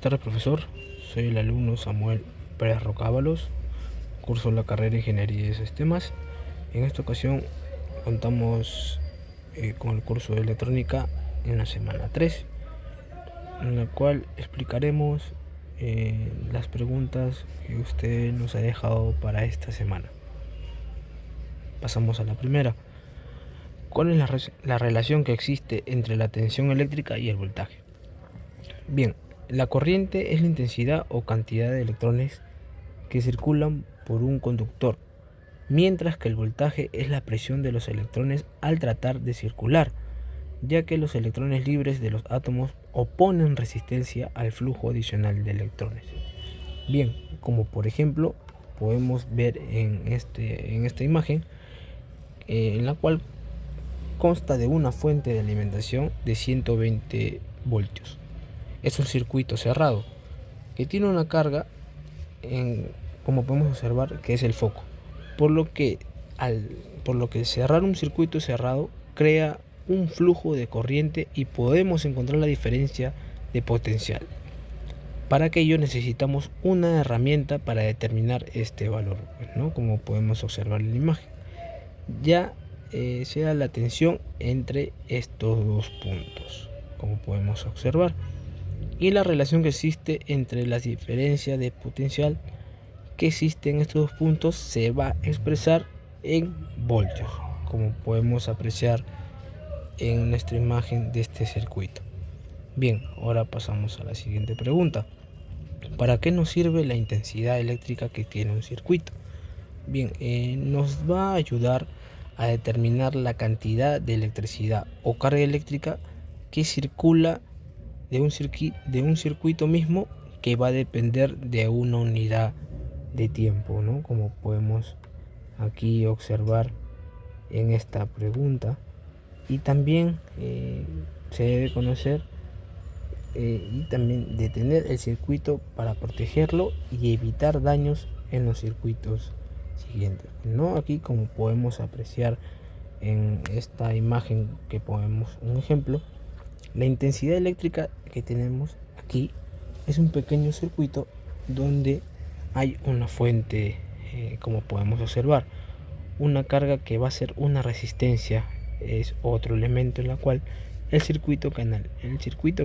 Buenas tardes, profesor. Soy el alumno Samuel Pérez Rocábalos, curso la carrera de Ingeniería de Sistemas. En esta ocasión contamos con el curso de Electrónica en la semana 3, en la cual explicaremos las preguntas que usted nos ha dejado para esta semana. Pasamos a la primera. ¿Cuál es la relación que existe entre la tensión eléctrica y el voltaje? Bien, la corriente es la intensidad o cantidad de electrones que circulan por un conductor, mientras que el voltaje es la presión de los electrones al tratar de circular, ya que los electrones libres de los átomos oponen resistencia al flujo adicional de electrones. Bien, como por ejemplo podemos ver en esta imagen, en la cual consta de una fuente de alimentación de 120 voltios. Es un circuito cerrado que tiene una carga, como podemos observar, que es el foco, por lo que cerrar un circuito cerrado crea un flujo de corriente y podemos encontrar la diferencia de potencial. Para ello necesitamos una herramienta para determinar este valor, ¿no? Como podemos observar en la imagen, ya sea la tensión entre estos dos puntos, como podemos observar, y la relación que existe entre la diferencia de potencial que existe en estos dos puntos se va a expresar en voltios, como podemos apreciar en nuestra imagen de este circuito. Bien, ahora pasamos a la siguiente pregunta. ¿Para qué nos sirve la intensidad eléctrica que tiene un circuito? Bien, nos va a ayudar a determinar la cantidad de electricidad o carga eléctrica que circula de un circuito mismo, que va a depender de una unidad de tiempo, ¿no? Como podemos aquí observar en esta pregunta. Y también se debe conocer y también detener el circuito para protegerlo y evitar daños en los circuitos siguientes, ¿no? Aquí, como podemos apreciar en esta imagen, que ponemos un ejemplo, la intensidad eléctrica que tenemos aquí es un pequeño circuito donde hay una fuente, como podemos observar, una carga que va a ser una resistencia, es otro elemento en la cual el circuito que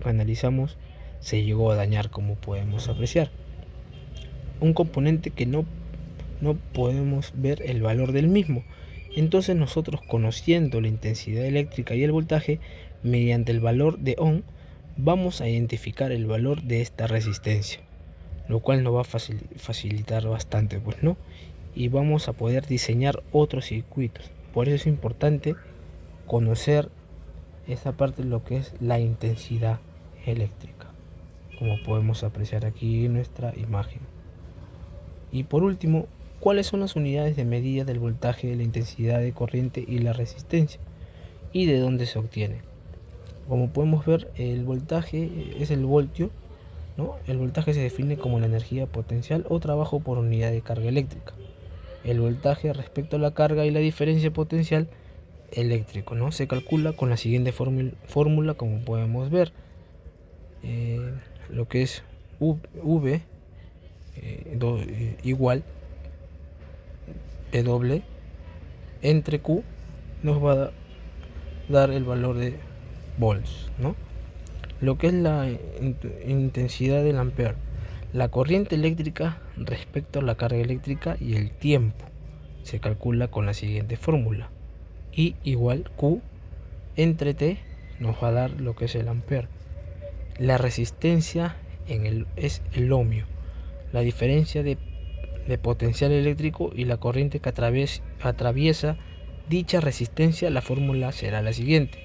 analizamos se llegó a dañar, como podemos apreciar. Un componente que no podemos ver el valor del mismo. Entonces nosotros, conociendo la intensidad eléctrica y el voltaje, mediante el valor de Ohm, vamos a identificar el valor de esta resistencia, lo cual nos va a facilitar bastante, pues, ¿no? Y vamos a poder diseñar otros circuitos. Por eso es importante conocer esta parte de lo que es la intensidad eléctrica, como podemos apreciar aquí en nuestra imagen. Y por último, ¿cuáles son las unidades de medida del voltaje, de la intensidad de corriente y la resistencia? ¿Y de dónde se obtiene? Como podemos ver, el voltaje es el voltio, ¿no? El voltaje se define como la energía potencial o trabajo por unidad de carga eléctrica. El voltaje respecto a la carga y la diferencia potencial eléctrico, ¿no? Se calcula con la siguiente fórmula, como podemos ver, lo que es V igual W entre Q, nos va a dar el valor de volts, ¿no? Lo que es la intensidad del ampere, la corriente eléctrica respecto a la carga eléctrica y el tiempo, se calcula con la siguiente fórmula: I igual Q entre T, nos va a dar lo que es el ampere. La resistencia es el ohmio, la diferencia de potencial eléctrico y la corriente que atraviesa dicha resistencia. La fórmula será la siguiente: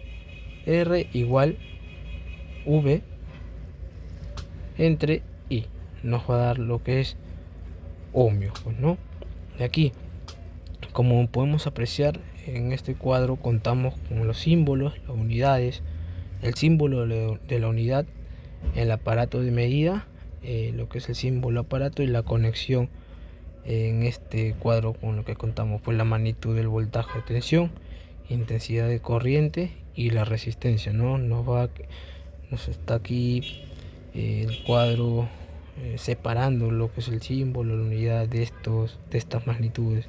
R igual V entre I, nos va a dar lo que es ohmio, pues, ¿no? De aquí, como podemos apreciar en este cuadro, contamos con los símbolos, las unidades, el símbolo de la unidad, el aparato de medida, lo que es el símbolo aparato, y la conexión en este cuadro con lo que contamos, pues la magnitud del voltaje de tensión, intensidad de corriente y la resistencia, ¿no? Nos está aquí el cuadro separando lo que es el símbolo, la unidad de estas magnitudes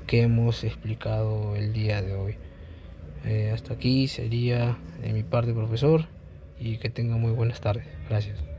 que hemos explicado el día de hoy. Hasta aquí sería de mi parte, profesor, y que tenga muy buenas tardes. Gracias.